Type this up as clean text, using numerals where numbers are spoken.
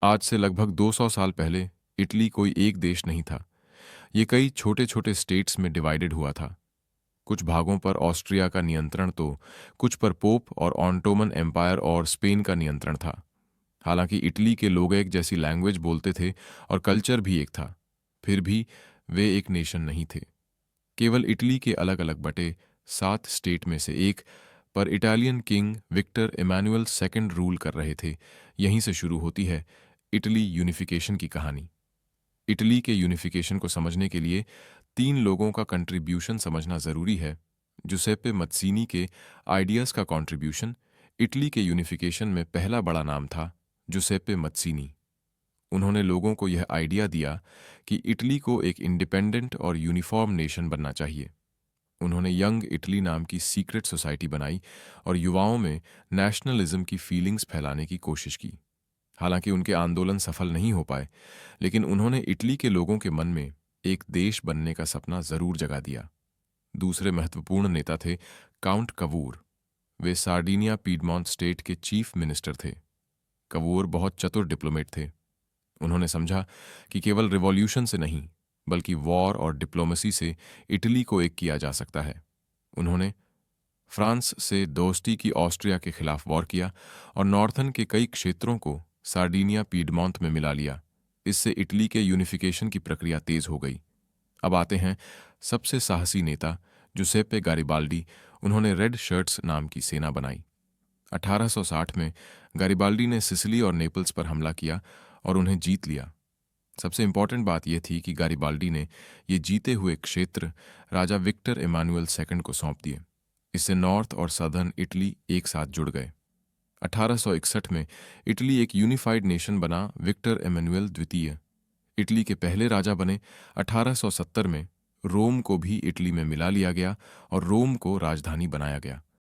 आज से लगभग 200 साल पहले इटली कोई एक देश नहीं था। ये कई छोटे छोटे स्टेट्स में डिवाइडेड हुआ था। कुछ भागों पर ऑस्ट्रिया का नियंत्रण तो कुछ पर पोप और ऑटोमन एम्पायर और स्पेन का नियंत्रण था। हालांकि इटली के लोग एक जैसी लैंग्वेज बोलते थे और कल्चर भी एक था, फिर भी वे एक नेशन नहीं थे। केवल इटली के अलग अलग बटे 7 स्टेट में से एक पर Italian king Victor Emmanuel second rule कर रहे थे। यहीं से शुरू होती है इटली यूनिफिकेशन की कहानी। इटली के यूनिफिकेशन को समझने के लिए 3 लोगों का कंट्रीब्यूशन समझना जरूरी है। जुसेप्पे मत्सिनी के आइडियाज का कंट्रीब्यूशन। इटली के यूनिफिकेशन में पहला बड़ा नाम था जुसेप्पे मत्सिनी। उन्होंने लोगों को यह आइडिया दिया कि इटली को एक इंडिपेंडेंट और यूनिफॉर्म नेशन बनना चाहिए। उन्होंने यंग इटली नाम की सीक्रेट सोसाइटी बनाई और युवाओं में नेशनलिज्म की फीलिंग्स फैलाने की कोशिश की। हालांकि उनके आंदोलन सफल नहीं हो पाए, लेकिन उन्होंने इटली के लोगों के मन में एक देश बनने का सपना जरूर जगा दिया। दूसरे महत्वपूर्ण नेता थे काउंट कवूर। वे सार्डिनिया पीडमॉन्ट स्टेट के चीफ मिनिस्टर थे। कवूर बहुत चतुर डिप्लोमेट थे। उन्होंने समझा कि केवल रिवॉल्यूशन से नहीं, बल्कि वॉर और डिप्लोमेसी से इटली को एक किया जा सकता है। उन्होंने फ्रांस से दोस्ती की ऑस्ट्रिया के खिलाफ वॉर किया और नॉर्थन के कई क्षेत्रों को सार्डिनिया पीडमॉन्ट में मिला लिया। इससे इटली के यूनिफिकेशन की प्रक्रिया तेज हो गई। अब आते हैं सबसे साहसी नेता जुसेप्पे गारिबाल्डी। उन्होंने रेड शर्ट्स नाम की सेना बनाई। 1860 में गारिबाल्डी ने सिसिली और नेपल्स पर हमला किया और उन्हें जीत लिया। सबसे इंपॉर्टेंट बात यह थी कि गारिबाल्डी ने ये जीते हुए क्षेत्र राजा विक्टर इमानुएल सेकंड को सौंप दिए। इससे नॉर्थ और सदर्न इटली एक साथ जुड़ गए। 1861 में इटली एक यूनिफाइड नेशन बना। विक्टर इमानुएल द्वितीय इटली के पहले राजा बने। 1870 में रोम को भी इटली में मिला लिया गया और रोम को राजधानी बनाया गया।